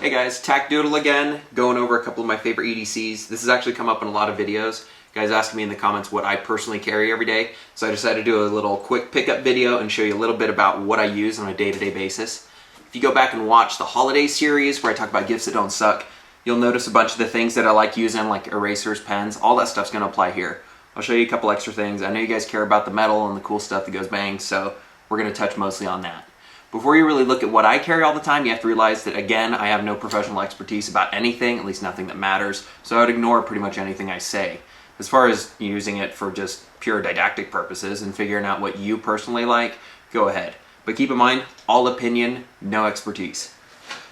Hey guys, Doodle again, going over a couple of my favorite EDCs. This has actually come up in a lot of videos. Guys asking me in the comments what I personally carry every day. So I decided to do a little quick pickup video and show you a little bit about what I use on a day-to-day basis. If you go back and watch the holiday series where I talk about gifts that don't suck, you'll notice a bunch of the things that I like using, like erasers, pens, all that stuff's going to apply here. I'll show you a couple extra things. I know you guys care about the metal and the cool stuff that goes bang, so we're going to touch mostly on that. Before you really look at what I carry all the time, you have to realize that, again, I have no professional expertise about anything, at least nothing that matters, so I would ignore pretty much anything I say. As far as using it for just pure didactic purposes and figuring out what you personally like, go ahead. But keep in mind, all opinion, no expertise.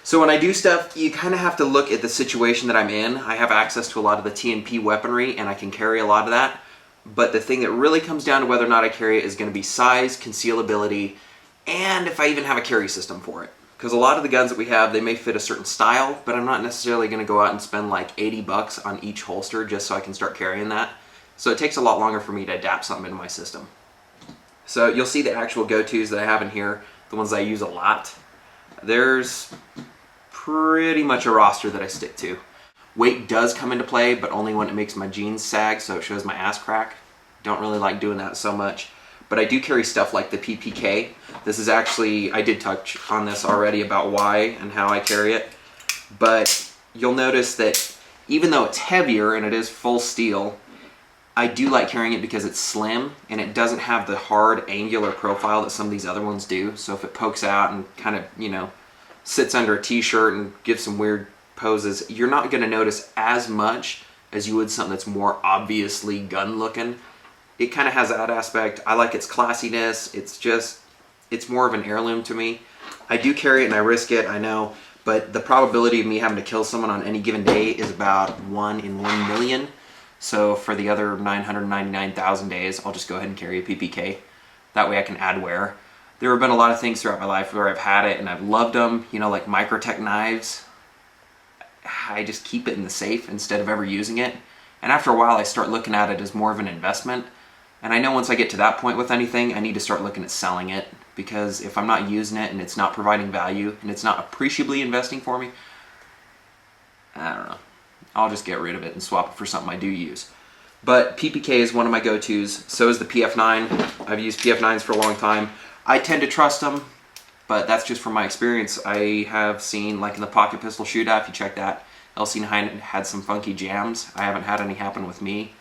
So when I do stuff, you kind of have to look at the situation that I'm in. I have access to a lot of the TNP weaponry, and I can carry a lot of that. But the thing that really comes down to whether or not I carry it is going to be size, concealability, and if I even have a carry system for it. Because a lot of the guns that we have, they may fit a certain style, but I'm not necessarily going to go out and spend like 80 bucks on each holster just so I can start carrying that. So it takes a lot longer for me to adapt something into my system. So you'll see the actual go-tos that I have in here, the ones I use a lot. There's pretty much a roster that I stick to. Weight does come into play, but only when it makes my jeans sag, so it shows my ass crack. Don't really like doing that so much. But I do carry stuff like the PPK. This is actually, I did touch on this already about why and how I carry it. But you'll notice that even though it's heavier and it is full steel, I do like carrying it because it's slim and it doesn't have the hard angular profile that some of these other ones do. So if it pokes out and kind of, you know, sits under a t-shirt and gives some weird poses, you're not going to notice as much as you would something that's more obviously gun looking. It kind of has that aspect. I like its classiness. It's more of an heirloom to me. I do carry it and I risk it, I know, but the probability of me having to kill someone on any given day is about 1 in 1 million. So for the other 999,000 days, I'll just go ahead and carry a PPK. That way I can add wear. There have been a lot of things throughout my life where I've had it and I've loved them, you know, like Microtech knives. I just keep it in the safe instead of ever using it. And after a while, I start looking at it as more of an investment. And I know once I get to that point with anything, I need to start looking at selling it, because if I'm not using it and it's not providing value and it's not appreciably investing for me, I don't know. I'll just get rid of it and swap it for something I do use. But PPK is one of my go-tos. So is the PF9. I've used PF9s for a long time. I tend to trust them, but that's just from my experience. I have seen, like in the pocket pistol shootout, if you check that, LC9 had some funky jams. I haven't had any happen with me.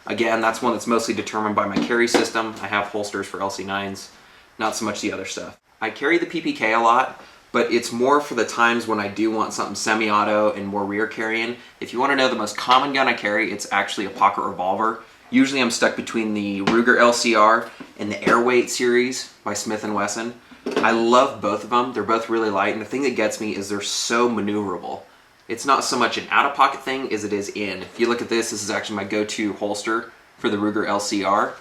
Again, that's one that's mostly determined by my carry system. I have holsters for LC9s, not so much the other stuff. I carry the PPK a lot, but it's more for the times when I do want something semi-auto and more rear carrying. If you want to know the most common gun I carry, it's actually a pocket revolver. Usually I'm stuck between the Ruger LCR and the Airweight series by Smith & Wesson. I love both of them. They're both really light, and the thing that gets me is they're so maneuverable. It's not so much an out-of-pocket thing as it is in. If you look at this is actually my go-to holster for the Ruger LCR.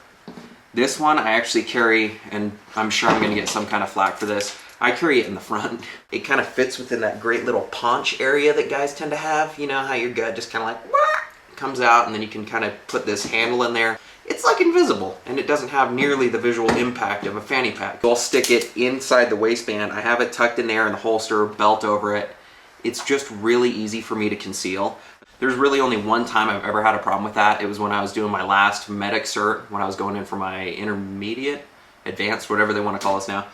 This one I actually carry, and I'm sure I'm going to get some kind of flack for this, I carry it in the front. It kind of fits within that great little paunch area that guys tend to have. You know how your gut just kind of like comes out, and then you can kind of put this handle in there. It's like invisible, and it doesn't have nearly the visual impact of a fanny pack. I'll stick it inside the waistband. I have it tucked in there in the holster, belt over it. It's just really easy for me to conceal. There's really only one time I've ever had a problem with that. It was when I was doing my last medic cert, when I was going in for my intermediate, advanced, whatever they want to call us now.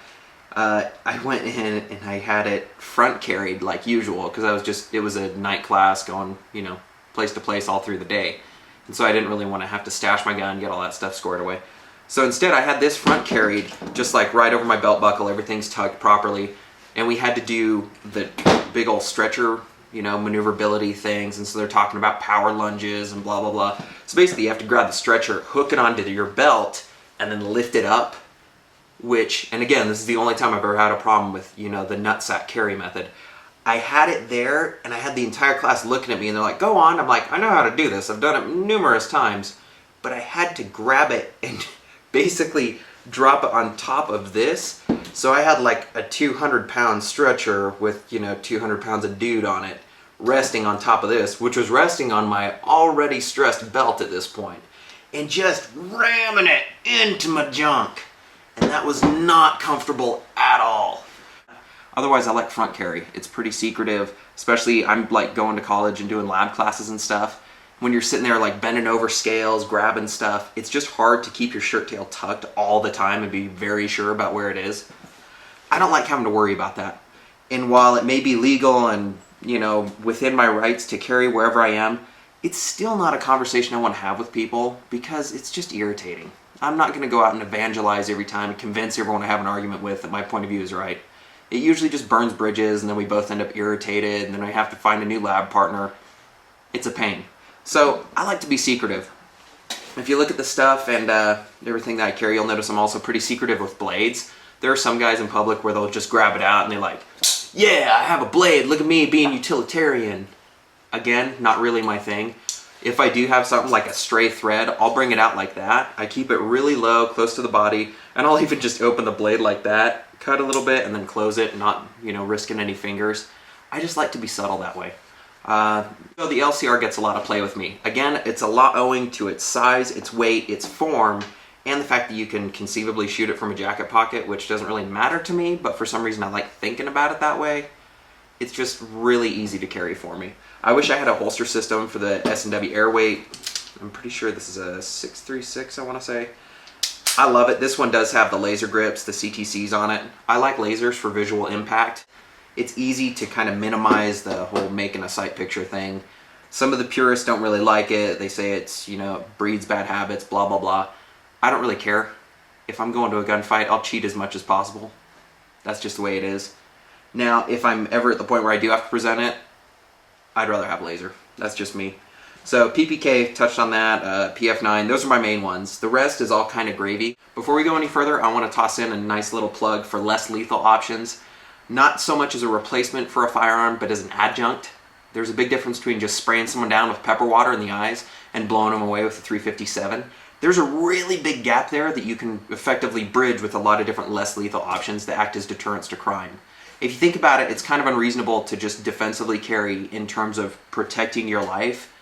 I went in and I had it front carried like usual, because it was a night class going, you know, place to place all through the day. And so I didn't really want to have to stash my gun, get all that stuff squared away. So instead I had this front carried, just like right over my belt buckle, everything's tucked properly. And we had to do the big old stretcher, you know, maneuverability things. And so they're talking about power lunges and blah, blah, blah. So basically you have to grab the stretcher, hook it onto your belt, and then lift it up. Which, and again, this is the only time I've ever had a problem with, you know, the nutsack carry method. I had it there, and I had the entire class looking at me, and they're like, go on. I'm like, I know how to do this. I've done it numerous times. But I had to grab it and basically drop it on top of this. So I had like a 200-pound stretcher with, you know, 200 pounds of dude on it, resting on top of this, which was resting on my already stressed belt at this point, and just ramming it into my junk. And that was not comfortable at all. Otherwise, I like front carry. It's pretty secretive, especially I'm like going to college and doing lab classes and stuff. When you're sitting there like bending over scales, grabbing stuff, it's just hard to keep your shirt tail tucked all the time and be very sure about where it is. I don't like having to worry about that. And while it may be legal and, you know, within my rights to carry wherever I am, it's still not a conversation I want to have with people because it's just irritating. I'm not going to go out and evangelize every time and convince everyone I have an argument with that my point of view is right. It usually just burns bridges and then we both end up irritated and then I have to find a new lab partner. It's a pain. So I like to be secretive. If you look at the stuff and everything that I carry, you'll notice I'm also pretty secretive with blades. There are some guys in public where they'll just grab it out and they're like, yeah, I have a blade, look at me being utilitarian. Again, not really my thing. If I do have something like a stray thread, I'll bring it out like that. I keep it really low, close to the body, and I'll even just open the blade like that, cut a little bit, and then close it, not, you know, risking any fingers. I just like to be subtle that way. So the LCR gets a lot of play with me. Again, it's a lot owing to its size, its weight, its form, and the fact that you can conceivably shoot it from a jacket pocket, which doesn't really matter to me, but for some reason I like thinking about it that way. It's just really easy to carry for me. I wish I had a holster system for the S&W Airweight. I'm pretty sure this is a 636, I want to say. I love it. This one does have the laser grips, the CTCs on it. I like lasers for visual impact. It's easy to kind of minimize the whole making a sight picture thing. Some of the purists don't really like it. They say it's, you know, breeds bad habits, blah, blah, blah. I don't really care. If I'm going to a gunfight, I'll cheat as much as possible. That's just the way it is. Now, if I'm ever at the point where I do have to present it, I'd rather have laser. That's just me. So PPK, touched on that, PF9, those are my main ones. The rest is all kind of gravy. Before we go any further, I want to toss in a nice little plug for less lethal options. Not so much as a replacement for a firearm, but as an adjunct. There's a big difference between just spraying someone down with pepper water in the eyes and blowing them away with a 357. There's a really big gap there that you can effectively bridge with a lot of different less lethal options that act as deterrents to crime. If you think about it, it's kind of unreasonable to just defensively carry in terms of protecting your life,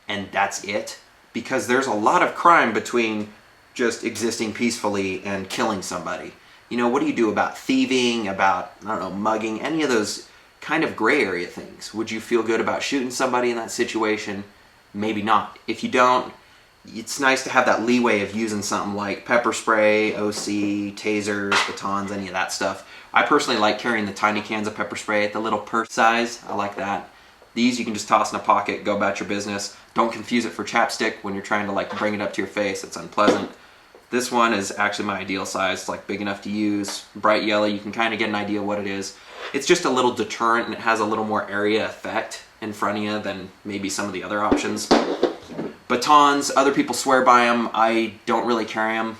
and that's it. Because there's a lot of crime between just existing peacefully and killing somebody. You know, what do you do about thieving, about, I don't know, mugging, any of those kind of gray area things? Would you feel good about shooting somebody in that situation? Maybe not. If you don't, it's nice to have that leeway of using something like pepper spray, OC, tasers, batons, any of that stuff. I personally like carrying the tiny cans of pepper spray, the little purse size. I like that. These you can just toss in a pocket, go about your business. Don't confuse it for chapstick when you're trying to like bring it up to your face. It's unpleasant. This one is actually my ideal size. It's like big enough to use, bright yellow. You can kind of get an idea what it is. It's just a little deterrent and it has a little more area effect in front of you than maybe some of the other options. Batons, other people swear by them. I don't really carry them.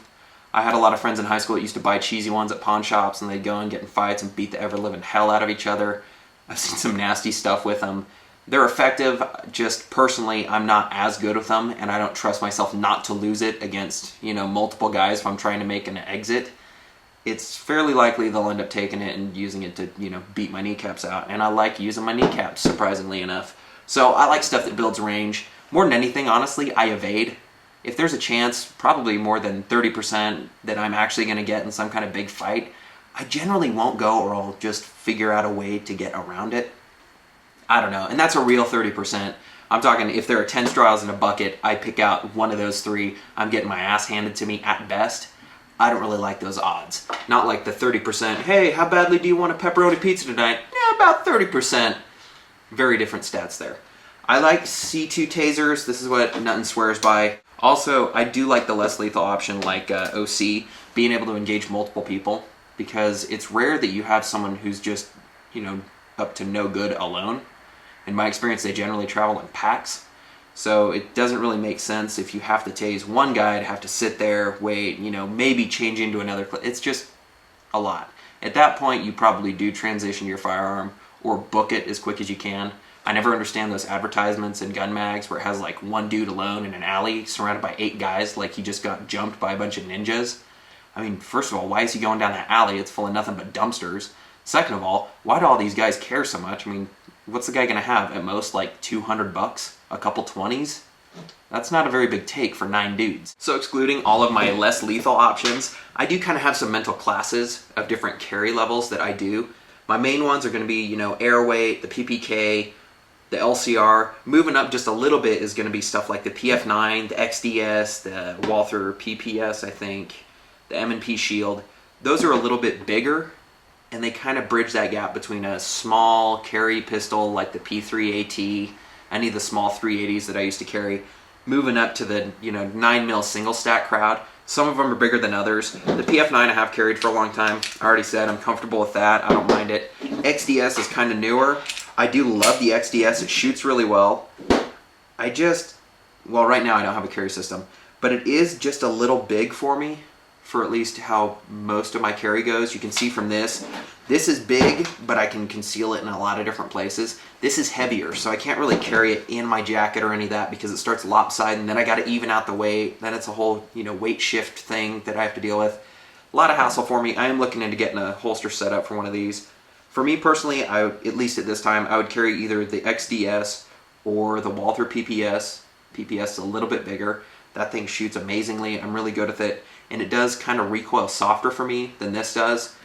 I had a lot of friends in high school that used to buy cheesy ones at pawn shops and they'd go and get in fights and beat the ever-living hell out of each other. I've seen some nasty stuff with them. They're effective, just personally I'm not as good with them and I don't trust myself not to lose it against, you know, multiple guys if I'm trying to make an exit. It's fairly likely they'll end up taking it and using it to, you know, beat my kneecaps out. And I like using my kneecaps, surprisingly enough. So I like stuff that builds range. More than anything, honestly, I evade. If there's a chance, probably more than 30%, that I'm actually going to get in some kind of big fight, I generally won't go or I'll just figure out a way to get around it. I don't know, and that's a real 30%. I'm talking if there are 10 straws in a bucket, I pick out one of those 3, I'm getting my ass handed to me at best. I don't really like those odds. Not like the 30%, hey, how badly do you want a pepperoni pizza tonight? Yeah, about 30%. Very different stats there. I like C2 tasers. This is what Nutn swears by. Also, I do like the less lethal option like OC, being able to engage multiple people, because it's rare that you have someone who's just, you know, up to no good alone. In my experience, they generally travel in packs. So it doesn't really make sense if you have to tase one guy to have to sit there, wait, you know, maybe change into another. It's just a lot. At that point, you probably do transition your firearm or book it as quick as you can. I never understand those advertisements in gun mags where it has like one dude alone in an alley surrounded by 8 guys like he just got jumped by a bunch of ninjas. I mean, first of all, why is he going down that alley? It's full of nothing but dumpsters. Second of all, why do all these guys care so much? I mean, what's the guy gonna have? At most like $200? A couple 20s? That's not a very big take for 9 dudes. So excluding all of my less lethal options, I do kind of have some mental classes of different carry levels that I do. My main ones are going to be, you know, air weight, the PPK, the LCR. Moving up just a little bit is going to be stuff like the PF9, the XDS, the Walther PPS, I think, the M&P Shield. Those are a little bit bigger, and they kind of bridge that gap between a small carry pistol like the P3AT, any of the small 380s that I used to carry, moving up to the, you know, 9mm single stack crowd. Some of them are bigger than others. The PF9 I have carried for a long time. I already said I'm comfortable with that. I don't mind it. XDS is kind of newer. I do love the XDS. It shoots really well. Well, right now I don't have a carry system, but it is just a little big for me, for at least how most of my carry goes. You can see from this is big, but I can conceal it in a lot of different places. This is heavier, so I can't really carry it in my jacket or any of that because it starts lopsided, and then I got to even out the weight. Then it's a whole, you know, weight shift thing that I have to deal with. A lot of hassle for me. I am looking into getting a holster set up for one of these. For me personally, at least at this time, I would carry either the XDS or the Walther PPS. PPS is a little bit bigger. That thing shoots amazingly. I'm really good with it, and it does kind of recoil softer for me than this does.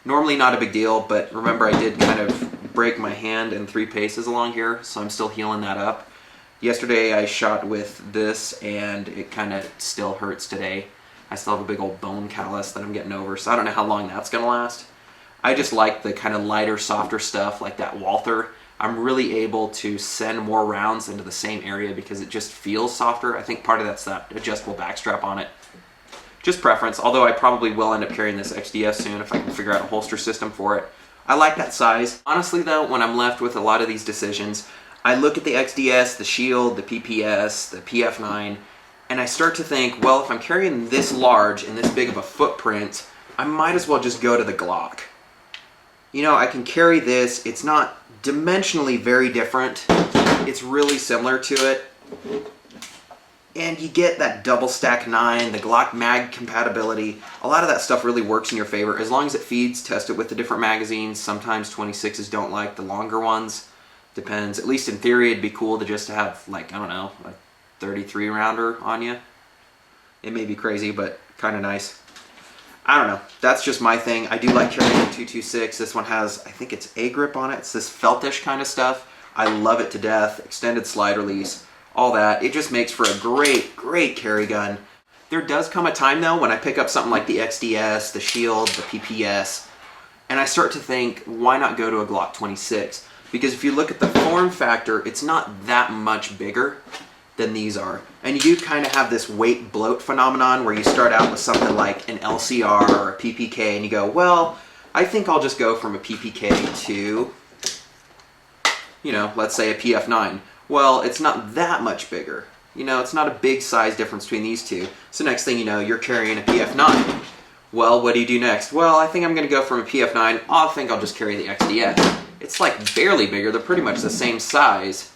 Normally not a big deal, but remember I did kind of break my hand in 3 paces along here, so I'm still healing that up. Yesterday I shot with this, and it kind of still hurts today. I still have a big old bone callus that I'm getting over, so I don't know how long that's going to last. I just like the kind of lighter, softer stuff like that Walther. I'm really able to send more rounds into the same area because it just feels softer. I think part of that's that adjustable backstrap on it. Just preference, although I probably will end up carrying this XDS soon if I can figure out a holster system for it. I like that size. Honestly though, when I'm left with a lot of these decisions, I look at the XDS, the Shield, the PPS, the PF9, and I start to think, well, if I'm carrying this large and this big of a footprint, I might as well just go to the Glock. You know, I can carry this. It's not dimensionally very different. It's really similar to it. And you get that double stack 9, the Glock mag compatibility. A lot of that stuff really works in your favor. As long as it feeds, test it with the different magazines. Sometimes 26s don't like the longer ones. Depends. At least in theory, it'd be cool to just have, like, I don't know, a 33 rounder on you. It may be crazy, but kind of nice. I don't know. That's just my thing. I do like carrying the 226. This one has, I think it's A-grip on it. It's this feltish kind of stuff. I love it to death. Extended slide release, all that. It just makes for a great, great carry gun. There does come a time though when I pick up something like the XDS, the Shield, the PPS, and I start to think, why not go to a Glock 26? Because if you look at the form factor, it's not that much bigger than these are. And you do kind of have this weight bloat phenomenon where you start out with something like an LCR or a PPK and you go, well, I think I'll just go from a PPK to, you know, let's say a PF9. Well, it's not that much bigger. You know, it's not a big size difference between these two. So next thing you know, you're carrying a PF9. Well, what do you do next? Well, I think I'm going to go from a PF9. I think I'll just carry the XDS. It's like barely bigger. They're pretty much the same size.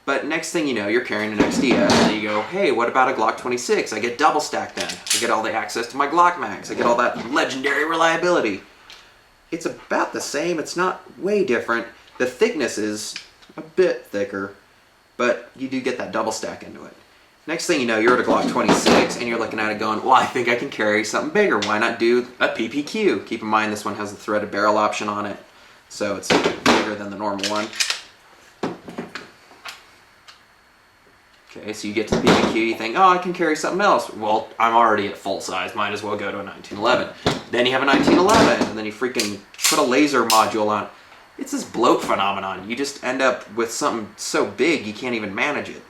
But next thing you know, you're carrying an XDS, and you go, hey, what about a Glock 26? I get double stack then. I get all the access to my Glock mags. I get all that legendary reliability. It's about the same. It's not way different. The thickness is a bit thicker, but you do get that double stack into it. Next thing you know, you're at a Glock 26, and you're looking at it going, well, I think I can carry something bigger. Why not do a PPQ? Keep in mind this one has the threaded barrel option on it, so it's bigger than the normal one. Okay, so you get to the PPQ, you think, oh, I can carry something else. Well, I'm already at full size, might as well go to a 1911. Then you have a 1911, and then you freaking put a laser module on. It's this bloat phenomenon. You just end up with something so big you can't even manage it.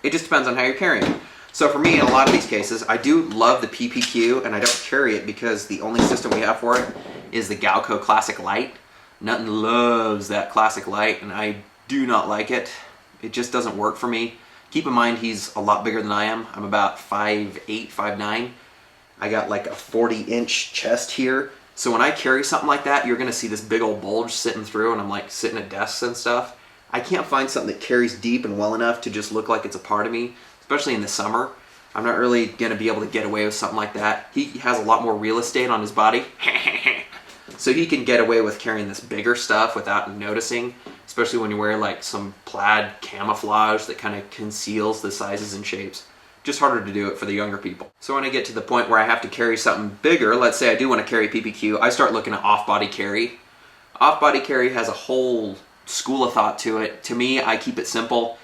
It just depends on how you're carrying it. So for me, in a lot of these cases, I do love the PPQ, and I don't carry it because the only system we have for it is the Galco Classic Light. Nutn loves that Classic Light, and I do not like it. It just doesn't work for me. Keep in mind, he's a lot bigger than I am. I'm about 5'8", 5'9". I got like a 40-inch chest here. So when I carry something like that, you're gonna see this big old bulge sitting through, and I'm like sitting at desks and stuff. I can't find something that carries deep and well enough to just look like it's a part of me, especially in the summer. I'm not really gonna be able to get away with something like that. He has a lot more real estate on his body. So he can get away with carrying this bigger stuff without noticing, especially when you wear like some plaid camouflage that kind of conceals the sizes and shapes. just harder to do it for the younger people. So when I get to the point where I have to carry something bigger, let's say I do want to carry PPQ, I start looking at off-body carry. Off-body carry has a whole school of thought to it. To me, I keep it simple.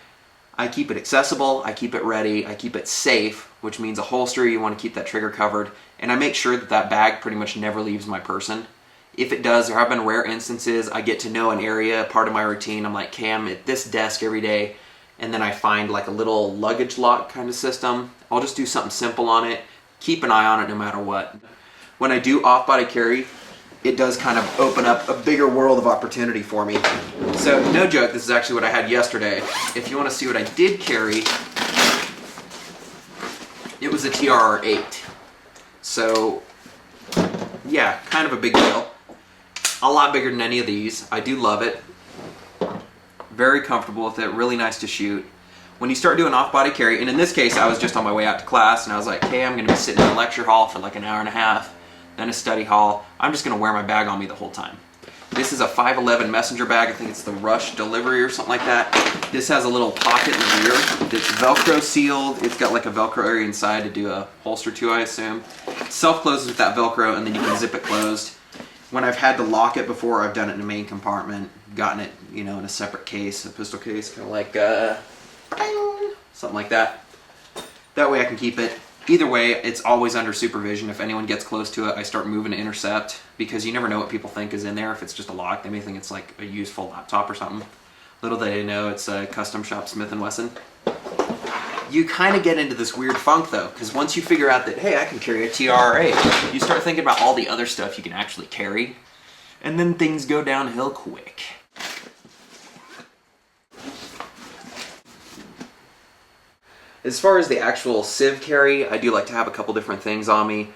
I keep it accessible, I keep it ready, I keep it safe, which means a holster, you want to keep that trigger covered, and I make sure that that bag pretty much never leaves my person. If it does, there have been rare instances, I get to know an area, part of my routine, I'm like, okay, I'm at this desk every day, and then I find like a little luggage lock kind of system. I'll just do something simple on it, keep an eye on it no matter what. When I do off-body carry, it does kind of open up a bigger world of opportunity for me. So no joke, this is actually what I had yesterday. If you want to see what I did carry, it was a TRR-8. So yeah, kind of a big deal. A lot bigger than any of these. I do love it. Very comfortable with it, really nice to shoot. When you start doing off-body carry, and in this case I was just on my way out to class and I was like, hey, I'm going to be sitting in a lecture hall for like an hour and a half, then a study hall. I'm just going to wear my bag on me the whole time. This is a 511 messenger bag. I think it's the Rush Delivery or something like that. This has a little pocket in the rear. It's Velcro sealed. It's got like a Velcro area inside to do a holster to, I assume. Self-closes with that Velcro and then you can zip it closed. When I've had to lock it before, I've done it in a main compartment, gotten it, you know, in a separate case, a pistol case, kind of like something like that. That way I can keep it. Either way, it's always under supervision. If anyone gets close to it, I start moving to intercept because you never know what people think is in there. If it's just a lock, they may think it's like a useful laptop or something. Little do they know it's a custom shop Smith & Wesson. You kind of get into this weird funk though, because once you figure out that, hey, I can carry a TRR-8, you start thinking about all the other stuff you can actually carry, and then things go downhill quick. As far as the actual sieve carry, I do like to have a couple different things on me.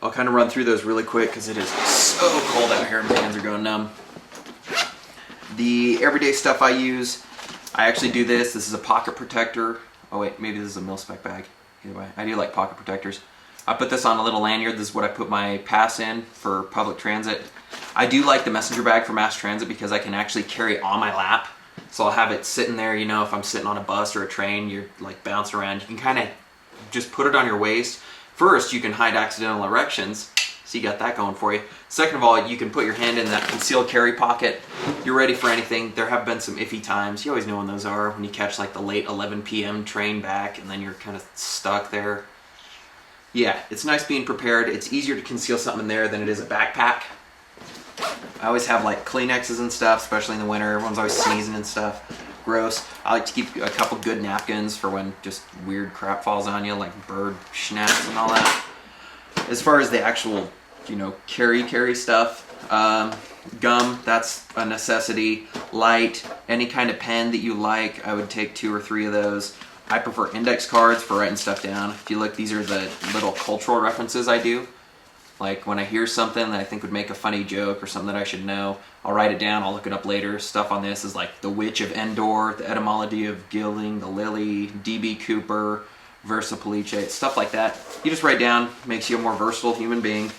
I'll kind of run through those really quick because it is so cold out here and my hands are going numb. The everyday stuff I use, I actually do this. This is a pocket protector. Oh wait, maybe this is a mil-spec bag. Either way, I do like pocket protectors. I put this on a little lanyard. This is what I put my pass in for public transit. I do like the messenger bag for mass transit because I can actually carry it on my lap. So I'll have it sitting there, you know, if I'm sitting on a bus or a train, you're like bouncing around. You can kind of just put it on your waist. First, you can hide accidental erections. So you got that going for you. Second of all, you can put your hand in that concealed carry pocket. You're ready for anything. There have been some iffy times. You always know when those are, when you catch like the late 11 p.m. train back and then you're kind of stuck there. Yeah, it's nice being prepared. It's easier to conceal something in there than it is a backpack. I always have like Kleenexes and stuff, especially in the winter. Everyone's always sneezing and stuff. Gross. I like to keep a couple good napkins for when just weird crap falls on you, like bird schnapps and all that. As far as the actual, you know, carry stuff, gum, that's a necessity. Light, any kind of pen that you like, I would take 2 or 3 of those. I prefer index cards for writing stuff down. If you look, these are the little cultural references I do. Like when I hear something that I think would make a funny joke or something that I should know, I'll write it down, I'll look it up later. Stuff on this is like the Witch of Endor, the etymology of gilding, the lily, D.B. Cooper, Versa Police, stuff like that. You just write down, makes you a more versatile human being.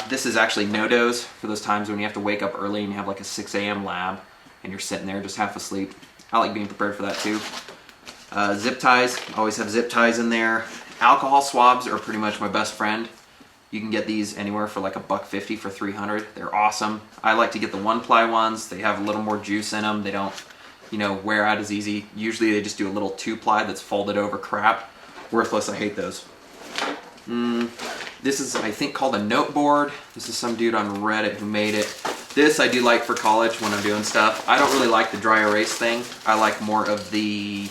This is actually no-dos for those times when you have to wake up early and you have like a 6 a.m. lab and you're sitting there just half asleep. I like being prepared for that too. Zip ties, always have zip ties in there. Alcohol swabs are pretty much my best friend. You can get these anywhere for like $1.50 for 300. They're awesome. I like to get the 1-ply ones. They have a little more juice in them. They don't, you know, wear out as easy. Usually they just do a little 2-ply that's folded over crap. Worthless, I hate those. This is, I think, called a note board. This is some dude on Reddit who made it. This I do like for college when I'm doing stuff. I don't really like the dry erase thing. I like more of the,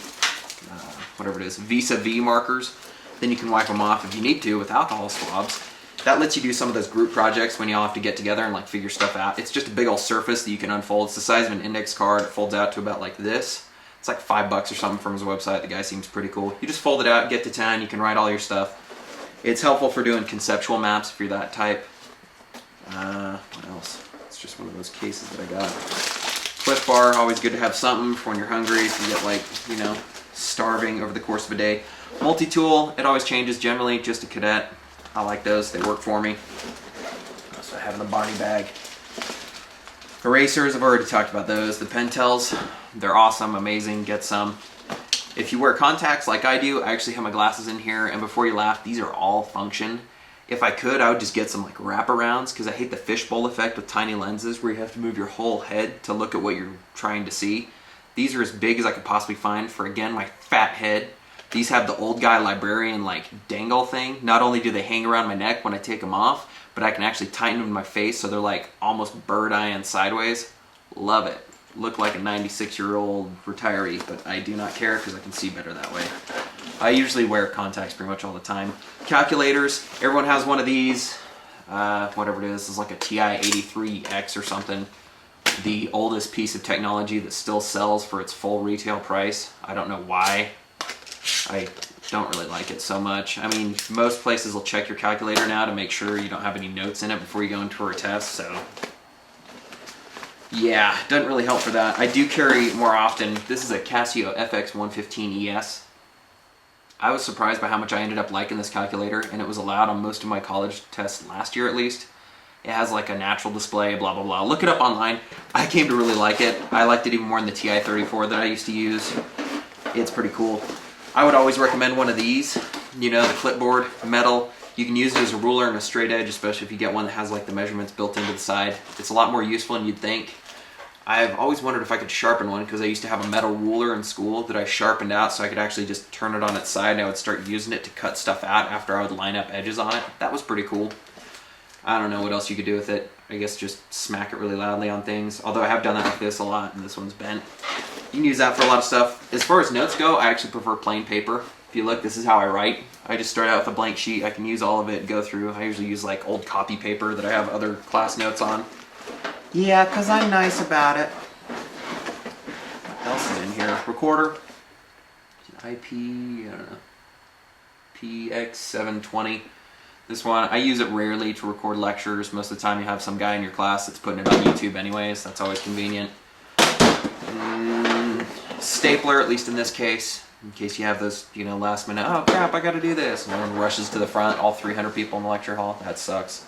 whatever it is, vis-a-vis markers. Then you can wipe them off if you need to with alcohol swabs. That lets you do some of those group projects when you all have to get together and like figure stuff out. It's just a big old surface that you can unfold. It's the size of an index card. It folds out to about like this. It's like $5 or something from his website. The guy seems pretty cool. You just fold it out, get to town, you can write all your stuff. It's helpful for doing conceptual maps if you're that type. What else? It's just one of those cases that I got. Cliff bar, always good to have something for when you're hungry, if you get like, you know, starving over the course of a day. Multi-tool, it always changes generally, just a cadet. I like those, they work for me. So I have in the body bag. Erasers, I've already talked about those. The Pentels, they're awesome, amazing, get some. If you wear contacts like I do, I actually have my glasses in here, and before you laugh, these are all function. If I could, I would just get some like wraparounds, because I hate the fishbowl effect with tiny lenses where you have to move your whole head to look at what you're trying to see. These are as big as I could possibly find for, again, my fat head. These have the old guy librarian like dangle thing. Not only do they hang around my neck when I take them off, but I can actually tighten them in my face so they're like almost bird eye and sideways. Love it. Look like a 96-year-old retiree, but I do not care because I can see better that way. I usually wear contacts pretty much all the time. Calculators, everyone has one of these. Whatever it is, it's like a TI-83X or something. The oldest piece of technology that still sells for its full retail price. I don't know why. I don't really like it so much. I mean, most places will check your calculator now to make sure you don't have any notes in it before you go into a test, so yeah, doesn't really help for that. I do carry more often. This is a Casio FX115ES. I was surprised by how much I ended up liking this calculator, and it was allowed on most of my college tests last year at least. It has like a natural display, blah, blah, blah. Look it up online. I came to really like it. I liked it even more than the TI-34 that I used to use. It's pretty cool. I would always recommend one of these. You know, the clipboard, metal. You can use it as a ruler and a straight edge, especially if you get one that has like the measurements built into the side. It's a lot more useful than you'd think. I've always wondered if I could sharpen one, because I used to have a metal ruler in school that I sharpened out so I could actually just turn it on its side and I would start using it to cut stuff out after I would line up edges on it. That was pretty cool. I don't know what else you could do with it. I guess just smack it really loudly on things. Although I have done that with this a lot, and this one's bent. You can use that for a lot of stuff. As far as notes go, I actually prefer plain paper. If you look, this is how I write. I just start out with a blank sheet. I can use all of it, go through. I usually use like old copy paper that I have other class notes on. Yeah, because I'm nice about it. What else is in here? Recorder. IP, I don't know. PX720. This one, I use it rarely to record lectures. Most of the time you have some guy in your class that's putting it on YouTube anyways. That's always convenient. Stapler, at least in this case. In case you have those, you know, last minute, oh crap, I gotta do this. No one rushes to the front, all 300 people in the lecture hall. That sucks.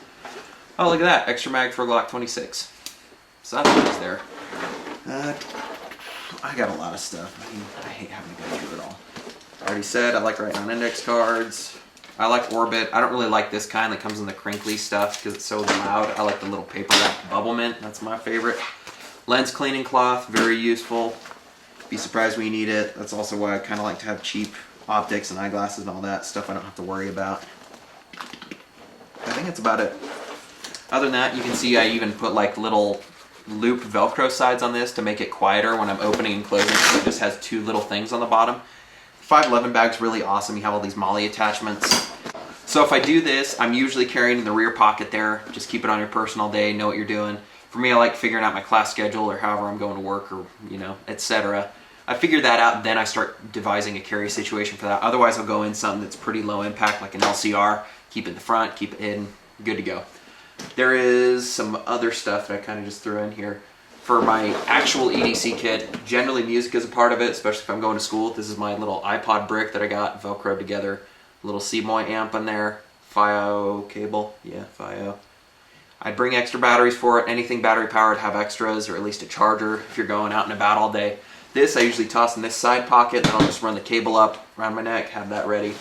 Oh, look at that. Extra mag for a Glock 26. So that's what is there. I got a lot of stuff. I mean, I hate having to go through it all. I already said I like writing on index cards. I like Orbit. I don't really like this kind that comes in the crinkly stuff because it's so loud. I like the little paper wrapped bubble mint. That's my favorite. Lens cleaning cloth, very useful. Be surprised when you need it. That's also why I kind of like to have cheap optics and eyeglasses and all that stuff I don't have to worry about. I think that's about it. Other than that, you can see I even put like little loop Velcro sides on this to make it quieter when I'm opening and closing. So it just has two little things on the bottom. 511 bag's really awesome. You have all these MOLLE attachments. So if I do this, I'm usually carrying in the rear pocket there. Just keep it on your person all day, know what you're doing. For me, I like figuring out my class schedule or however I'm going to work or, you know, etc. I figure that out, then I start devising a carry situation for that. Otherwise, I'll go in something that's pretty low impact, like an LCR. Keep it in the front, keep it hidden, good to go. There is some other stuff that I kind of just threw in here. For my actual EDC kit, generally music is a part of it, especially if I'm going to school. This is my little iPod brick that I got Velcroed together. A little CMOI amp in there, FiO cable, yeah, FiO. I bring extra batteries for it. Anything battery powered have extras, or at least a charger if you're going out and about all day. This I usually toss in this side pocket, then I'll just run the cable up around my neck, have that ready.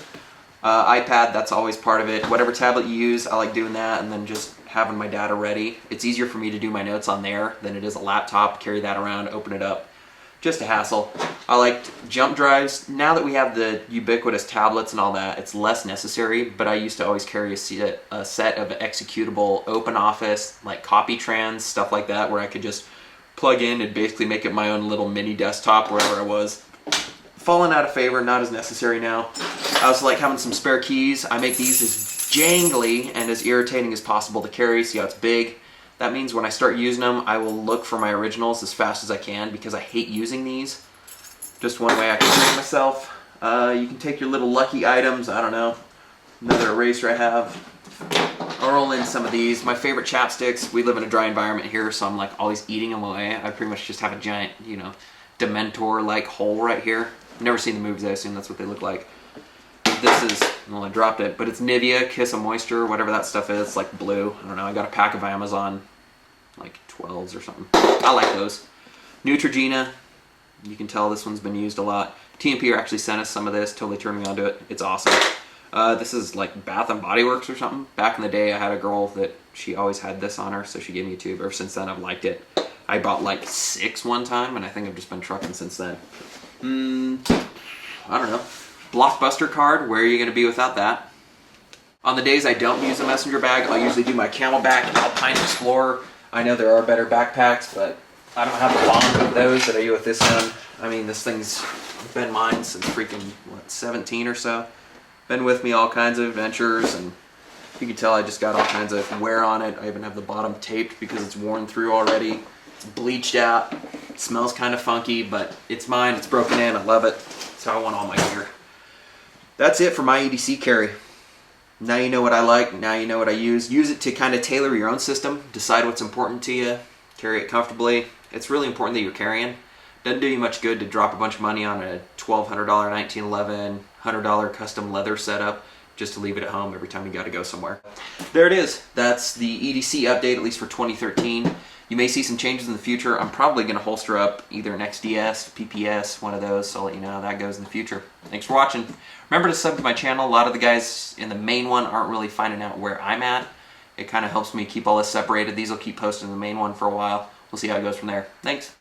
iPad, that's always part of it. Whatever tablet you use, I like doing that, and then just having my data ready. It's easier for me to do my notes on there than it is a laptop. Carry that around, open it up. Just a hassle. I liked jump drives. Now that we have the ubiquitous tablets and all that, it's less necessary, but I used to always carry a set of executable open office, like copy trans, stuff like that, where I could just plug in and basically make it my own little mini desktop wherever I was. Fallen out of favor, not as necessary now. I also like having some spare keys. I make these as jangly and as irritating as possible to carry. See how it's big? That means when I start using them, I will look for my originals as fast as I can because I hate using these. Just one way I can train myself. You can take your little lucky items. I don't know. Another eraser I have. I'll roll in some of these. My favorite chapsticks. We live in a dry environment here, so I'm like always eating them away. I pretty much just have a giant, you know, Dementor-like hole right here. I've never seen the movies. I assume that's what they look like. This is, well, I dropped it, but it's Nivea Kiss of Moisture, whatever that stuff is. It's like blue. I don't know. I got a pack of Amazon, like 12s or something. I like those. Neutrogena. You can tell this one's been used a lot. TMP actually sent us some of this, totally turned me onto it. It's awesome. This is like Bath and Body Works or something. Back in the day, I had a girl that she always had this on her, so she gave me a tube. Ever since then, I've liked it. I bought like 6 one time, and I think I've just been trucking since then. I don't know. Blockbuster card, where are you going to be without that? On the days I don't use a messenger bag, I'll usually do my Camelback Alpine Explorer. I know there are better backpacks, but I don't have the bond with those that I do with this gun. I mean, this thing's been mine since freaking, what, 17 or so. Been with me all kinds of adventures, and you can tell I just got all kinds of wear on it. I even have the bottom taped because it's worn through already. It's bleached out. It smells kind of funky, but it's mine. It's broken in. I love it. That's how I want all my gear. That's it for my EDC carry. Now you know what I like. Now you know what I use. Use it to kind of tailor your own system. Decide what's important to you. Carry it comfortably. It's really important that you're carrying. Doesn't do you much good to drop a bunch of money on a $1,200 1911 $100 custom leather setup just to leave it at home every time you got to go somewhere. There it is. That's the EDC update, at least for 2013. You may see some changes in the future. I'm probably going to holster up either an XDS, PPS, one of those, so I'll let you know how that goes in the future. Thanks for watching. Remember to sub to my channel. A lot of the guys in the main one aren't really finding out where I'm at. It kind of helps me keep all this separated. These will keep posting in the main one for a while. We'll see how it goes from there. Thanks.